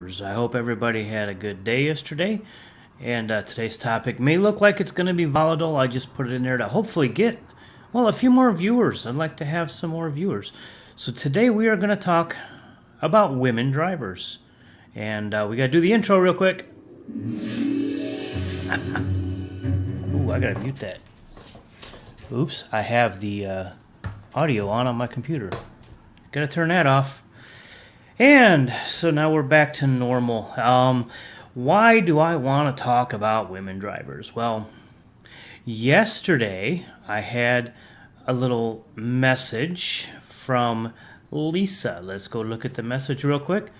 I hope everybody had a good day yesterday. And today's topic may look like it's going to be volatile. I just put it in there to hopefully get, well, a few more viewers. I'd like to have some more viewers. So today we are going to talk about women drivers. And we got to do the intro real quick. Ooh, I got to mute that. Oops, I have the audio on my computer. Got to turn that off. And so now we're back to normal. Why do I want to talk about women drivers? Well, yesterday I had a little message from Lisa. Let's go look at the message real quick.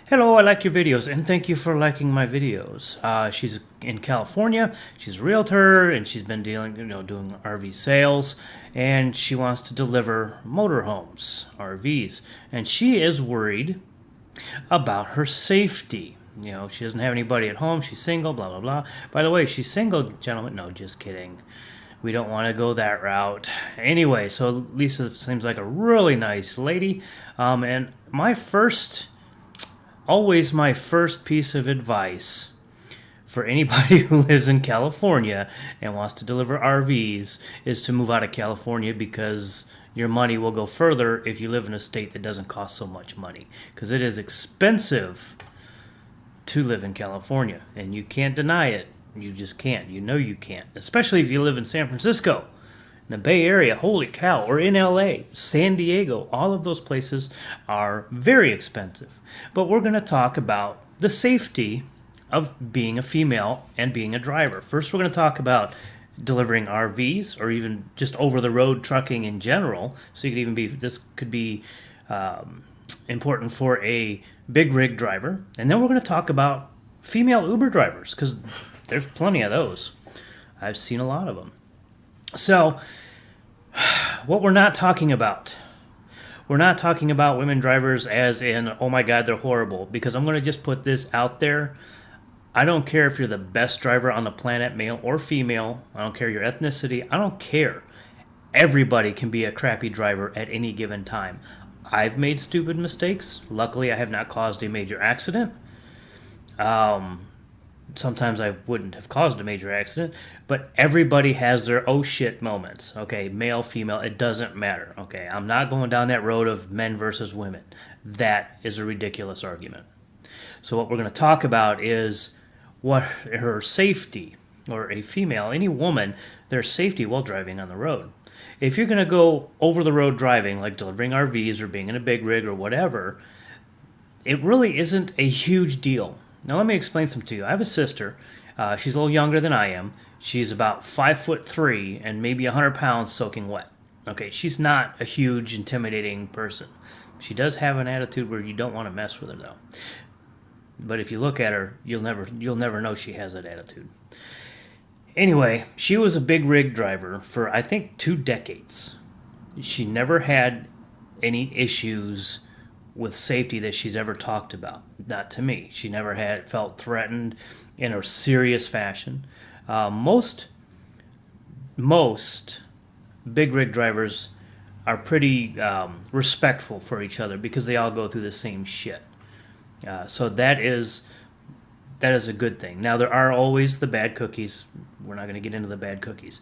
Hello, I like your videos, and thank you for liking my videos. She's in California. She's a realtor, and she's been doing RV sales, and she wants to deliver motorhomes, RVs, and she is worried about her safety. She doesn't have anybody at home. She's single, blah, blah, blah. By the way, she's single, gentlemen. No, just kidding. We don't want to go that route. Anyway, so Lisa seems like a really nice lady, and always my first piece of advice for anybody who lives in California and wants to deliver RVs is to move out of California, because your money will go further if you live in a state that doesn't cost so much money, because it is expensive to live in California, and you can't deny it. You just can't. You can't, especially if you live in San Francisco, in the Bay Area, holy cow, or in LA, San Diego. All of those places are very expensive. But we're going to talk about the safety of being a female and being a driver. First, we're going to talk about delivering RVs, or even just over-the-road trucking in general. So this could be important for a big rig driver. And then we're going to talk about female Uber drivers, because there's plenty of those. I've seen a lot of them. So, what we're not talking about women drivers as in, oh my God, they're horrible, because I'm going to just put this out there. I don't care if you're the best driver on the planet, male or female. I don't care your ethnicity. I don't care. Everybody can be a crappy driver at any given time. I've made stupid mistakes. Luckily, I have not caused a major accident. Sometimes I wouldn't have caused a major accident, but everybody has their oh shit moments. Okay, male, female, it doesn't matter. Okay, I'm not going down that road of men versus women. That is a ridiculous argument. So what we're going to talk about is what her safety, or a female, any woman, their safety while driving on the road. If you're going to go over the road driving, like delivering RVs or being in a big rig or whatever, it really isn't a huge deal. Now let me explain something to you. I have a sister. She's a little younger than I am. She's about 5'3" and maybe 100 pounds soaking wet. Okay, she's not a huge, intimidating person. She does have an attitude where you don't want to mess with her, though. But if you look at her, you'll never know she has that attitude. Anyway, she was a big rig driver for, I think, 2 decades. She never had any issues with safety that she's ever talked about. Not to me. She never felt threatened in a serious fashion. Most big rig drivers are pretty respectful for each other, because they all go through the same shit. So that is a good thing. Now, there are always the bad cookies. We're not going to get into the bad cookies.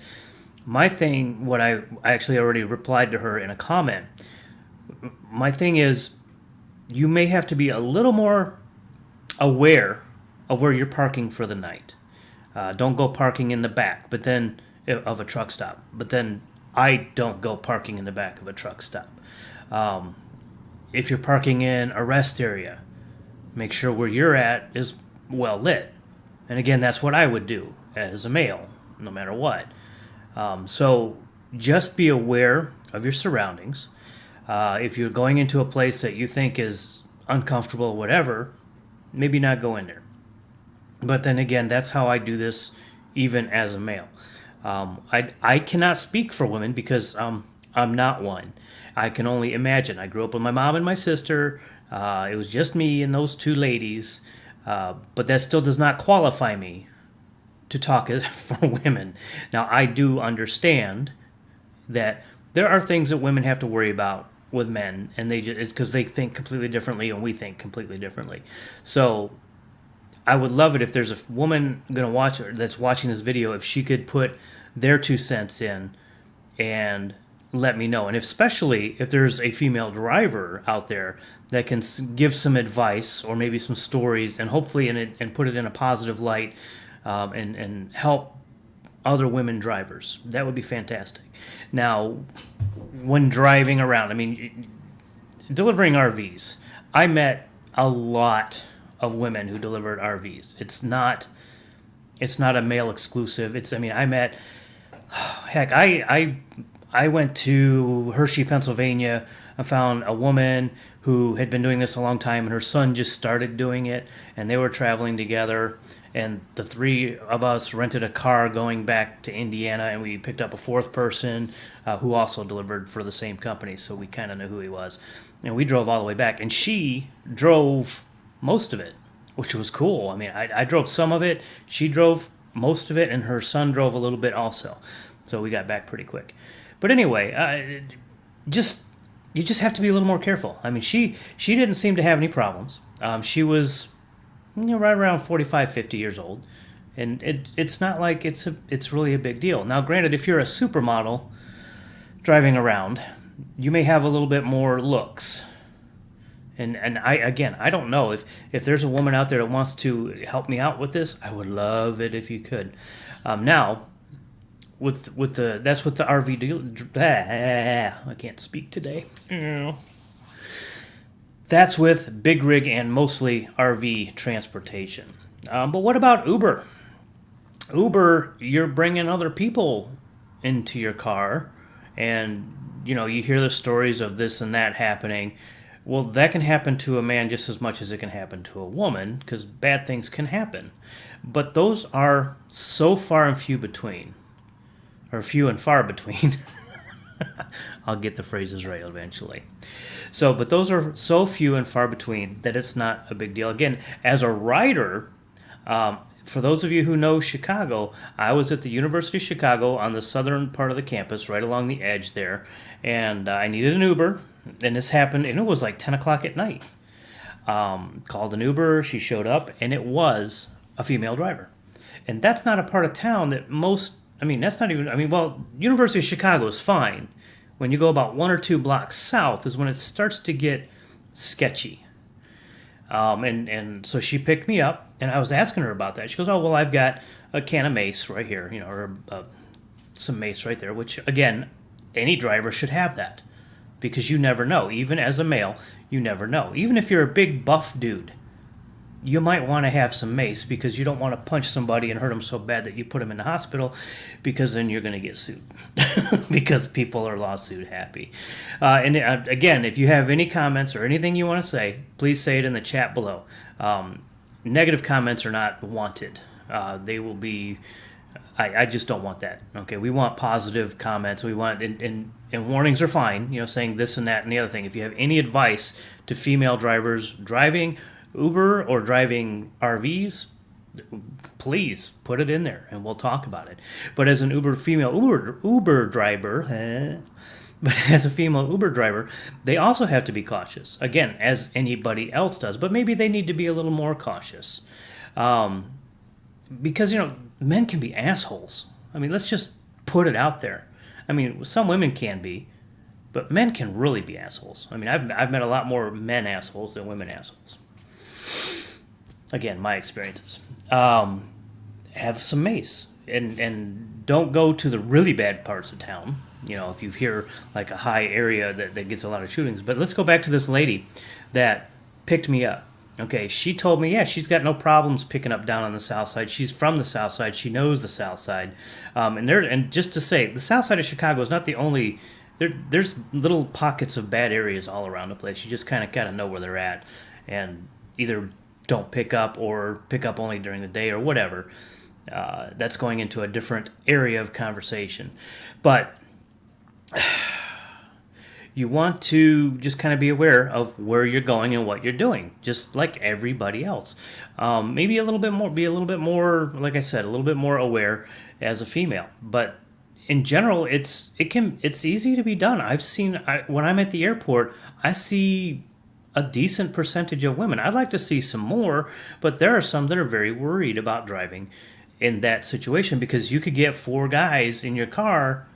My thing, what I actually already replied to her in a comment. My thing is, you may have to be a little more aware of where you're parking for the night. Don't go parking in the back, but then of a truck stop. But then I don't go parking in the back of a truck stop. If you're parking in a rest area, make sure where you're at is well lit. And again, that's what I would do as a male, no matter what. So just be aware of your surroundings. If you're going into a place that you think is uncomfortable or whatever, maybe not go in there. But then again, that's how I do this even as a male. I cannot speak for women, because I'm not one. I can only imagine. I grew up with my mom and my sister. It was just me and those 2 ladies. But that still does not qualify me to talk for women. Now, I do understand that there are things that women have to worry about with men, and they just because they think completely differently and we think completely differently. So I would love it if there's a woman gonna watch or that's watching this video, if she could put their 2 cents in and let me know. And especially if there's a female driver out there that can give some advice or maybe some stories, and hopefully and put it in a positive light, and help other women drivers. That would be fantastic. Now, when driving around, I mean, delivering RVs, I met a lot of women who delivered RVs. It's not a male exclusive. I met, heck, I went to Hershey, Pennsylvania. I found a woman who had been doing this a long time, and her son just started doing it, and they were traveling together. And the three of us rented a car going back to Indiana, and we picked up a fourth person who also delivered for the same company, so we kind of knew who he was. And we drove all the way back, and she drove most of it, which was cool. I mean, I drove some of it, she drove most of it, and her son drove a little bit also. So we got back pretty quick. But anyway, you just have to be a little more careful. I mean, she didn't seem to have any problems. She was right around 45, 50 years old. And it's not like it's really a big deal. Now, granted, if you're a supermodel driving around, you may have a little bit more looks. And I don't know if there's a woman out there that wants to help me out with this. I would love it if you could. Now, that's with the RV deal. I can't speak today. That's with big rig and mostly RV transportation. But what about Uber? Uber, you're bringing other people into your car, and you hear the stories of this and that happening. Well, that can happen to a man just as much as it can happen to a woman, because bad things can happen. But those are so far and few between, or few and far between. I'll get the phrases right eventually. But those are so few and far between that it's not a big deal. Again, as a rider, for those of you who know Chicago, I was at the University of Chicago on the southern part of the campus, right along the edge there, and I needed an Uber, and this happened, and it was like 10 o'clock at night. Called an Uber, she showed up, and it was a female driver. And that's not a part of town that University of Chicago is fine. When you go about 1 or 2 blocks south is when it starts to get sketchy. And so she picked me up, and I was asking her about that. She goes, "Oh, well, I've got a can of mace right here, or some mace right there," which, again, any driver should have that, because you never know. Even as a male, you never know. Even if you're a big buff dude, you might want to have some mace, because you don't want to punch somebody and hurt them so bad that you put them in the hospital, because then you're going to get sued because people are lawsuit happy. Again, if you have any comments or anything you want to say, please say it in the chat below. Negative comments are not wanted. They will be... I just don't want that. Okay, we want positive comments. We want and warnings are fine. Saying this and that and the other thing. If you have any advice to female drivers driving Uber or driving RVs, please put it in there and we'll talk about it. But as an female Uber driver, but as a female Uber driver, they also have to be cautious. Again, as anybody else does, but maybe they need to be a little more cautious. Because, men can be assholes. I mean, let's just put it out there. I mean, some women can be, but men can really be assholes. I mean, I've met a lot more men assholes than women assholes. Again, my experiences. Have some mace, and don't go to the really bad parts of town. If you hear like a high area that gets a lot of shootings. But let's go back to this lady that picked me up. Okay, she told me, yeah, she's got no problems picking up down on the south side. She's from the south side. She knows the south side. And just to say, the south side of Chicago is not the only... There's little pockets of bad areas all around the place. You just kind of know where they're at. And either don't pick up or pick up only during the day or whatever. That's going into a different area of conversation. But... you want to just kind of be aware of where you're going and what you're doing, just like everybody else. Maybe be a little bit more, like I said, a little bit more aware as a female. But in general, it's easy to be done. When I'm at the airport, I see a decent percentage of women. I'd like to see some more, but there are some that are very worried about driving in that situation because you could get four guys in your car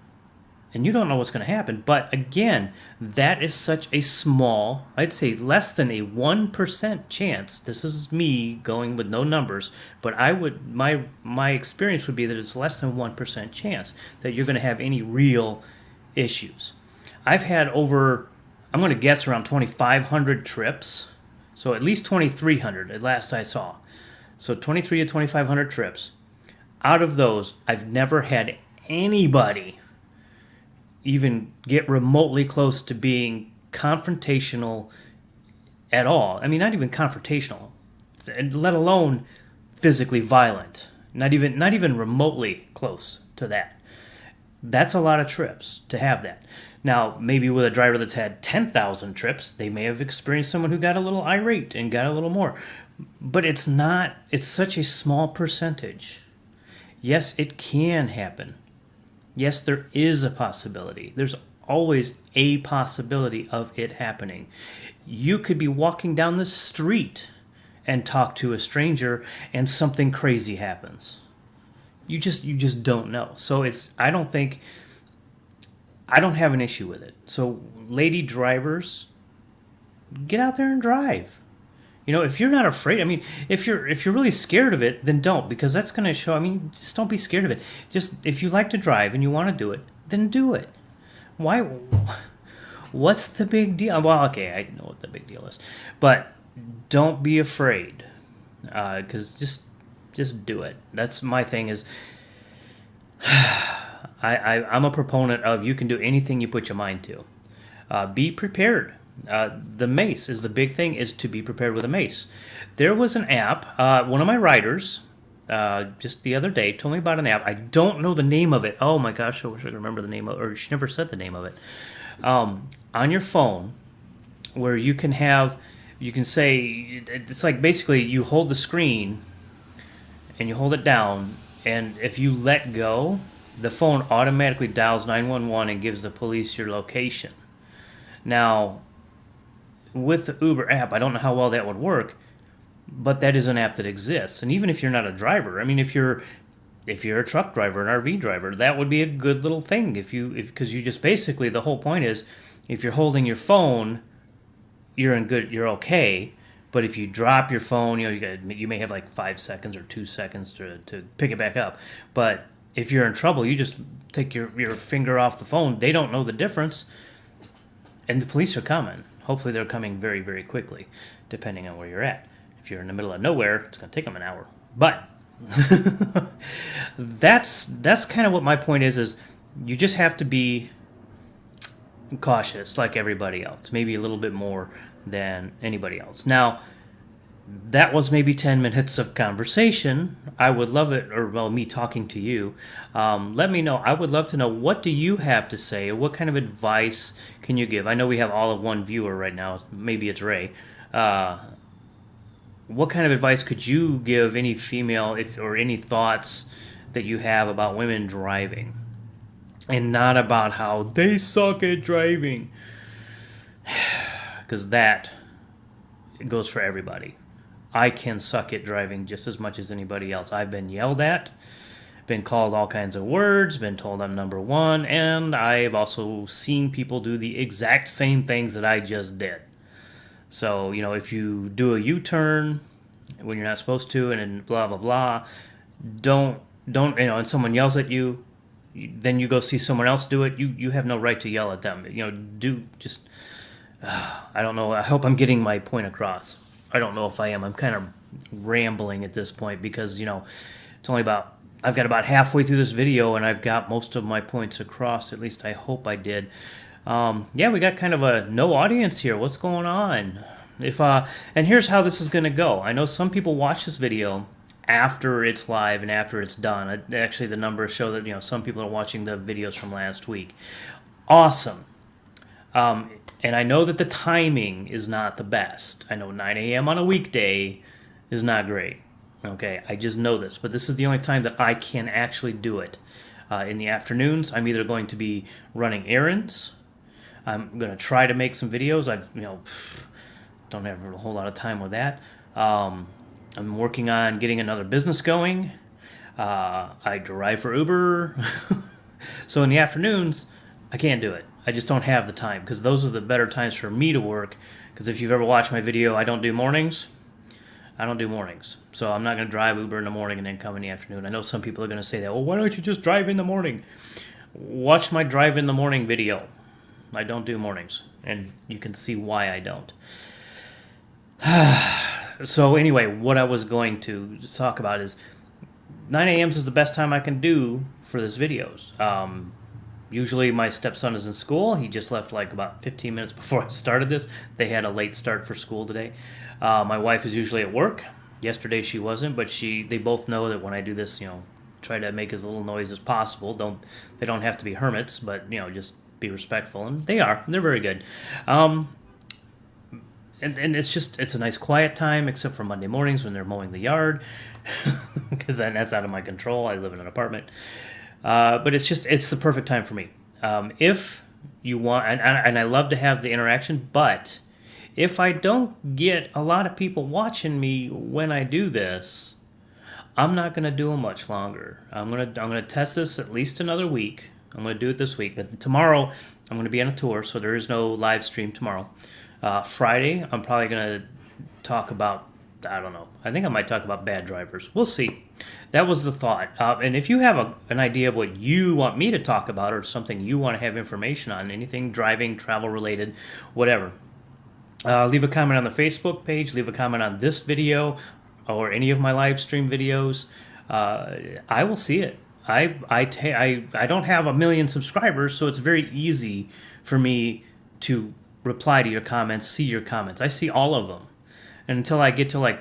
and you don't know what's going to happen. But again, that is such a small, I'd say less than a 1% chance. This is me going with no numbers, but my experience would be that it's less than 1% chance that you're going to have any real issues. I've had over, I'm going to guess around 2,500 trips. So at least 2,300 at last I saw. So 23 to 2,500 trips. Out of those, I've never had anybody even get remotely close to being confrontational at all. I mean, not even confrontational, let alone physically violent. Not even remotely close to that. That's a lot of trips to have that. Now, maybe with a driver that's had 10,000 trips, they may have experienced someone who got a little irate and got a little more. But it's such a small percentage. Yes, it can happen. Yes, there is a possibility. There's always a possibility of it happening. You could be walking down the street and talk to a stranger and something crazy happens. You just don't know. So I don't have an issue with it. So lady drivers, get out there and drive. If you're not afraid, I mean, if you're really scared of it, then don't, because that's going to show. I mean, just don't be scared of it. Just if you like to drive and you want to do it, then do it. Why? What's the big deal? Well, okay, I know what the big deal is, but don't be afraid, because just do it. That's my thing. Is I'm a proponent of you can do anything you put your mind to. Be prepared. The mace is the big thing, is to be prepared with a mace. There was an app, one of my riders, just the other day, told me about an app. I don't know the name of it. Oh my gosh, I wish I could remember the name of it, or she never said the name of it. On your phone, where you can say, it's like basically you hold the screen and you hold it down, and if you let go, the phone automatically dials 911 and gives the police your location. Now, with the Uber app, I don't know how well that would work, but that is an app that exists. And even if you're not a driver, I mean, if you're a truck driver, an RV driver, that would be a good little thing. Because you just basically, the whole point is, if you're holding your phone, you're okay. But if you drop your phone, you may have like 5 seconds or 2 seconds to pick it back up. But if you're in trouble, you just take your finger off the phone. They don't know the difference, and the police are coming. Hopefully they're coming very, very quickly, depending on where you're at. If you're in the middle of nowhere, it's going to take them an hour. But that's kind of what my point is you just have to be cautious like everybody else, maybe a little bit more than anybody else. Now, that was maybe 10 minutes of conversation. I would love it, or well, me talking to you. Let me know. I would love to know, what do you have to say? What kind of advice can you give? I know we have all of one viewer right now. Maybe it's Ray. What kind of advice could you give any female, or any thoughts that you have about women driving? And not about how they suck at driving. Because that goes for everybody. I can suck at driving just as much as anybody else. I've been yelled at, been called all kinds of words, been told I'm number one, and I've also seen people do the exact same things that I just did. So, if you do a U-turn when you're not supposed to, and then blah, blah, blah, don't, and someone yells at you, then you go see someone else do it, you have no right to yell at them. I don't know. I hope I'm getting my point across. I don't know if I am. I'm kind of rambling at this point because, it's only I've got about halfway through this video and I've got most of my points across. At least I hope I did. We got kind of a no audience here. What's going on? And here's how this is going to go. I know some people watch this video after it's live and after it's done. Actually, the numbers show that, some people are watching the videos from last week. Awesome. And I know that the timing is not the best. I know 9 a.m. on a weekday is not great. Okay, I just know this. But this is the only time that I can actually do it. In the afternoons, I'm either going to be running errands. I'm going to try to make some videos. Don't have a whole lot of time with that. I'm working on getting another business going. I drive for Uber. So in the afternoons, I can't do it. I just don't have the time because those are the better times for me to work. Because if you've ever watched my video, I don't do mornings. So I'm not going to drive Uber in the morning and then come in the afternoon. I know some people are going to say that. Well, why don't you just drive in the morning? Watch my drive in the morning video. I don't do mornings, and you can see why I don't. So anyway, what I was going to talk about is 9 a.m. is the best time I can do for this videos. Usually my stepson is in school. He just left like about 15 minutes before I started this. They had a late start for school today. My wife is usually at work. Yesterday she wasn't, but they both know that when I do this, try to make as little noise as possible. They don't have to be hermits, but just be respectful, and they're very good. And it's a nice quiet time, except for Monday mornings when they're mowing the yard, because then that's out of my control. I live in an apartment. But it's the perfect time for me. If you want, and I love to have the interaction, but if I don't get a lot of people watching me when I do this, I'm not going to do them much longer. I'm gonna test this at least another week. I'm going to do it this week. But tomorrow, I'm going to be on a tour, so there is no live stream tomorrow. Friday, I'm probably going to talk about, I don't know. I think I might talk about bad drivers. We'll see. That was the thought. And if you have an idea of what you want me to talk about or something you want to have information on, anything driving, travel related, whatever, leave a comment on the Facebook page. Leave a comment on this video or any of my live stream videos. I will see it. I don't have 1 million subscribers, so it's very easy for me to reply to your comments, see your comments. I see all of them. And until I get to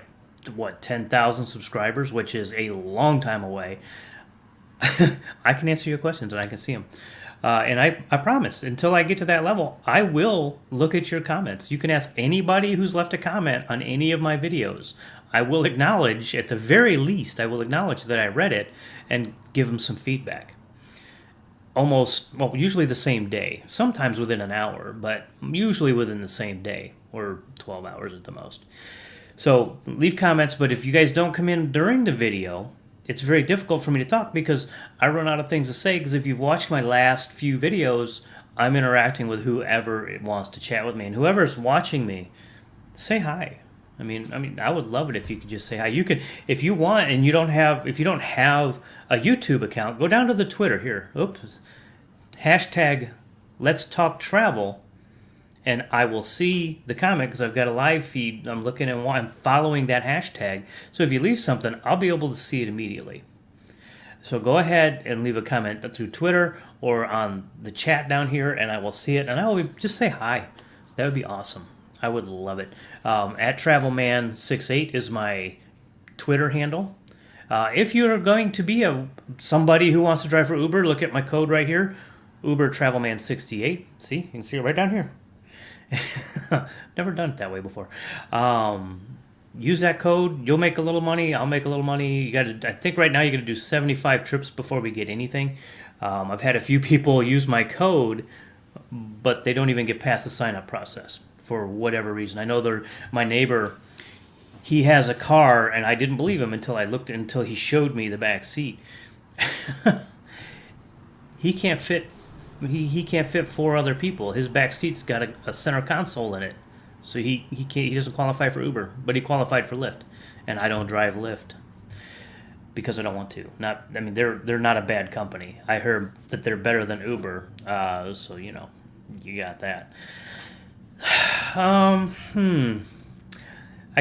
10,000 subscribers, which is a long time away, I can answer your questions and I can see them. And I promise, until I get to that level, I will look at your comments. You can ask anybody who's left a comment on any of my videos. I will acknowledge, at the very least, I will acknowledge that I read it and give them some feedback. Usually the same day. Sometimes within an hour, but usually within the same day, or 12 hours at the most. So leave comments, but if you guys don't come in during the video, it's very difficult for me to talk because I run out of things to say. Because if you've watched my last few videos, I'm interacting with whoever wants to chat with me, and whoever's watching me, say hi. I mean, I would love it if you could just say hi. You could, if you want, and if you don't have a YouTube account, go down to the Twitter here. Oops, hashtag Let's Talk Travel, and I will see the comment because I've got a live feed. I'm looking and I'm following that hashtag. So if you leave something, I'll be able to see it immediately. So go ahead and leave a comment through Twitter or on the chat down here, and I will see it, and I will just say hi. That would be awesome. I would love it. At TravelMan68 is my Twitter handle. If you're going to be somebody who wants to drive for Uber, look at my code right here, Uber TravelMan68. See, you can see it right down here. Never done it that way before. Use that code. You'll make a little money. I'll make a little money. I think right now you're going to do 75 trips before we get anything. I've had a few people use my code, but they don't even get past the sign-up process for whatever reason. I know my neighbor, he has a car, and I didn't believe him until he showed me the back seat. He can't fit 4 other people. His back seat's got a center console in it, so he doesn't qualify for Uber, but he qualified for Lyft, and I don't drive Lyft because I don't want to. They're not a bad company. I heard that they're better than Uber, so you got that. I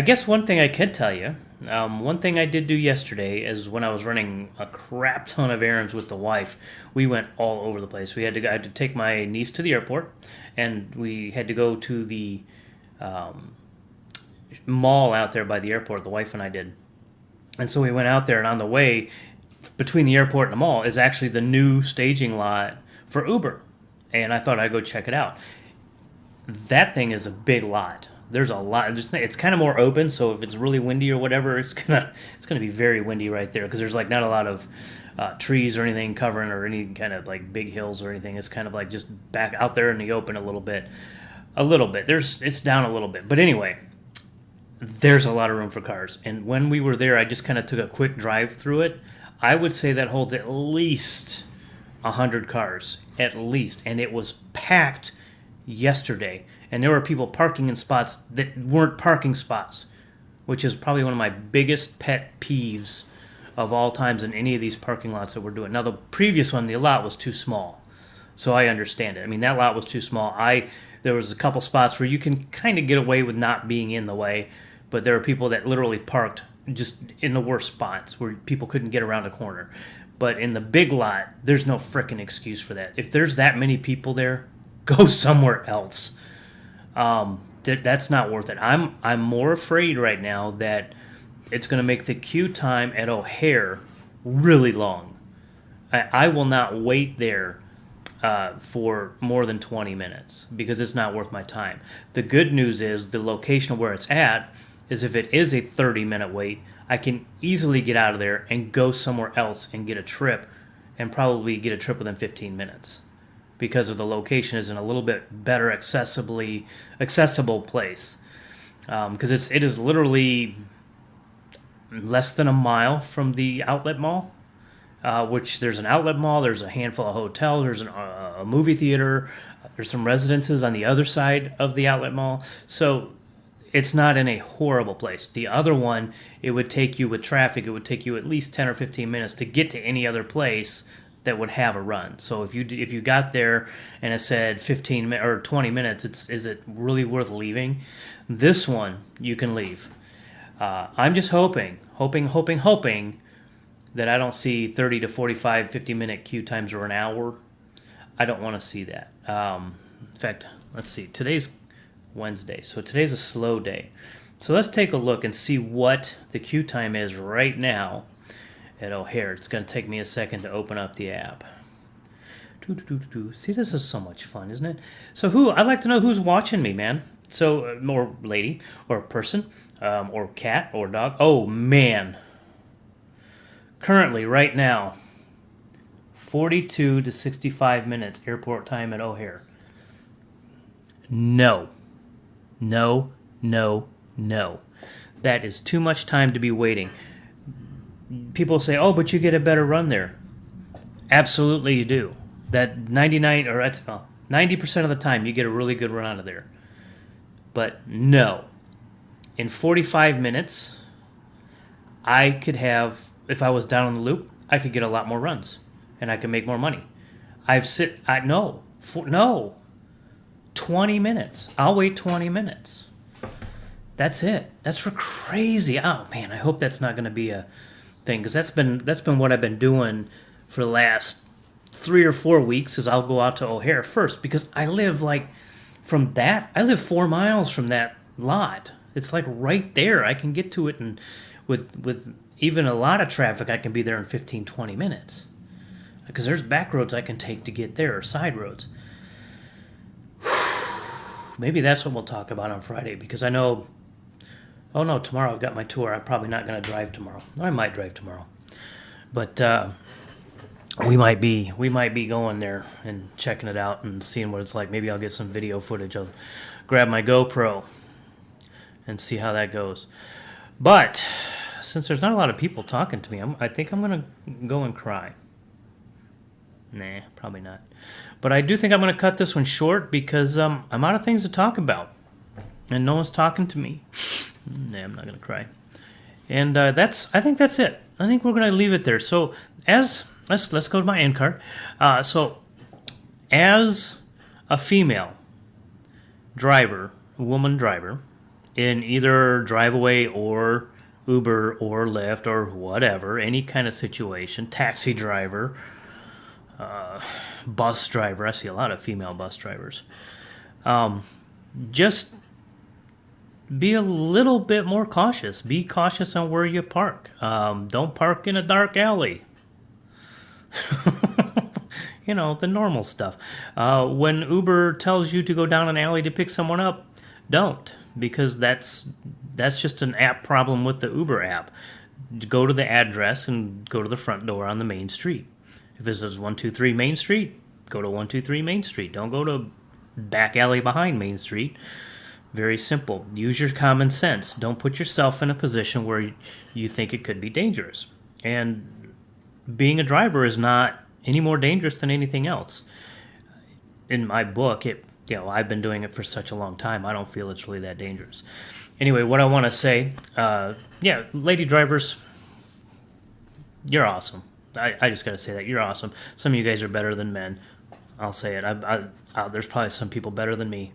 guess one thing I could tell you, one thing I did do yesterday is when I was running a crap ton of errands with the wife, we went all over the place. I had to take my niece to the airport, and we had to go to the mall out there by the airport, the wife and I did. And so we went out there, and on the way between the airport and the mall is actually the new staging lot for Uber. And I thought I'd go check it out. That thing is a big lot. There's a lot. It's kind of more open, so if it's really windy or whatever, it's gonna be very windy right there because there's like not a lot of trees or anything covering or any kind of like big hills or anything. It's kind of like just back out there in the open a little bit. A little bit. It's down a little bit, but anyway, there's a lot of room for cars. And when we were there, I just kind of took a quick drive through it. I would say that holds at least 100 cars, at least, and it was packed yesterday. And there were people parking in spots that weren't parking spots, which is probably one of my biggest pet peeves of all times in any of these parking lots that we're doing. Now, the previous one, the lot was too small, so I understand it. I mean, that lot was too small. There was a couple spots where you can kind of get away with not being in the way, but there are people that literally parked just in the worst spots where people couldn't get around a corner. But in the big lot, there's no frickin' excuse for that. If there's that many people there, go somewhere else. That's not worth it. I'm more afraid right now that it's going to make the queue time at O'Hare really long. I will not wait there for more than 20 minutes because it's not worth my time. The good news is the location of where it's at is if it is a 30-minute wait, I can easily get out of there and go somewhere else and get a trip and probably get a trip within 15 minutes because of the location is in a little bit better accessible place. Because it is literally less than a mile from the outlet mall, which there's an outlet mall, there's a handful of hotels, there's a movie theater, there's some residences on the other side of the outlet mall. So it's not in a horrible place. The other one, it would take you with traffic, it would take you at least 10 or 15 minutes to get to any other place that would have a run. So if you got there and it said 15 or 20 minutes, is it really worth leaving? This one, you can leave. I'm just hoping that I don't see 30 to 45, 50-minute queue times or an hour. I don't want to see that. In fact, let's see. Today's Wednesday, so today's a slow day. So let's take a look and see what the queue time is right now at O'Hare. It's going to take me a second to open up the app. See, this is so much fun, isn't it? So I'd like to know who's watching me, man. So, or lady, or person, or cat, or dog. Oh, man. Currently, right now, 42 to 65 minutes airport time at O'Hare. No. That is too much time to be waiting. People say, oh, but you get a better run there. Absolutely you do. That 90% of the time you get a really good run out of there. But no. In 45 minutes, I could have, if I was down on the loop, I could get a lot more runs. And I could make more money. 20 minutes. I'll wait 20 minutes. That's it. That's for crazy. Oh, man, I hope that's not going to be a thing. Because that's been what I've been doing for the last 3 or 4 weeks is I'll go out to O'Hare first. Because I live I live 4 miles from that lot. It's like right there. I can get to it, and with even a lot of traffic, I can be there in 15, 20 minutes. Because there's back roads I can take to get there, or side roads. Maybe that's what we'll talk about on Friday, because I know, oh no, tomorrow I've got my tour. I'm probably not going to drive tomorrow. I might drive tomorrow. But we might be going there and checking it out and seeing what it's like. Maybe I'll get some video footage. I'll grab my GoPro and see how that goes. But since there's not a lot of people talking to me, I think I'm going to go and cry. Nah, probably not. But I do think I'm going to cut this one short because I'm out of things to talk about. And no one's talking to me. Nah, I'm not going to cry. And I think that's it. I think we're going to leave it there. So let's go to my end card. So as a female driver, woman driver, in either Driveaway or Uber or Lyft or whatever, any kind of situation, taxi driver, bus driver. I see a lot of female bus drivers. Just be a little bit more cautious. Be cautious on where you park. Don't park in a dark alley. The normal stuff. When Uber tells you to go down an alley to pick someone up, don't. because that's just an app problem with the Uber app. Go to the address and go to the front door on the main street. If this is 123 Main Street, go to 123 Main Street. Don't go to back alley behind Main Street. Very simple. Use your common sense. Don't put yourself in a position where you think it could be dangerous. And being a driver is not any more dangerous than anything else. In my book, I've been doing it for such a long time, I don't feel it's really that dangerous. Anyway, what I want to say, lady drivers, you're awesome. I just got to say that. You're awesome. Some of you guys are better than men. I'll say it. There's probably some people better than me.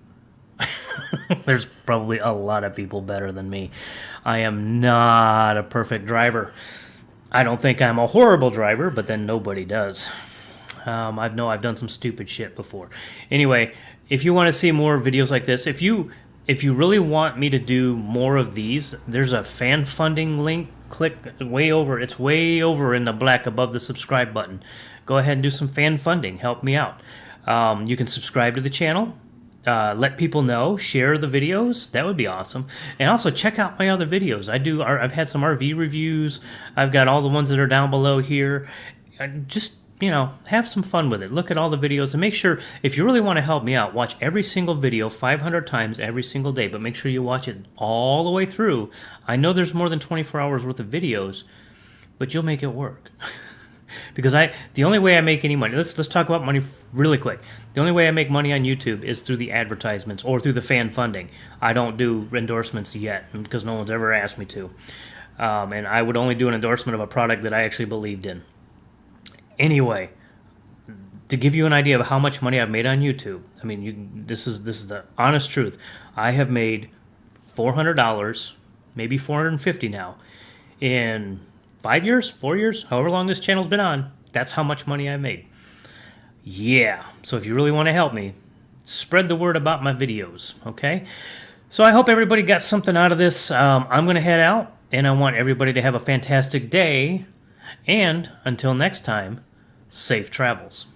There's probably a lot of people better than me. I am not a perfect driver. I don't think I'm a horrible driver, but then nobody does. I've done some stupid shit before. Anyway, if you want to see more videos like this, if you really want me to do more of these, there's a fan funding link. Click way over. It's way over in the black above the subscribe button. Go ahead and do some fan funding. Help me out. You can subscribe to the channel. Let people know. Share the videos. That would be awesome. And also check out my other videos. I've had some RV reviews. I've got all the ones that are down below here. Just have some fun with it. Look at all the videos and make sure, if you really want to help me out, watch every single video 500 times every single day, but make sure you watch it all the way through. I know there's more than 24 hours worth of videos, but you'll make it work. Because the only way I make any money, let's talk about money really quick. The only way I make money on YouTube is through the advertisements or through the fan funding. I don't do endorsements yet because no one's ever asked me to. And I would only do an endorsement of a product that I actually believed in. Anyway, to give you an idea of how much money I've made on YouTube, I mean, this is the honest truth. I have made $400, maybe $450 now, in 5 years, 4 years, however long this channel's been on. That's how much money I made. Yeah, so if you really want to help me, spread the word about my videos, okay? So I hope everybody got something out of this. I'm going to head out, and I want everybody to have a fantastic day. And until next time, safe travels.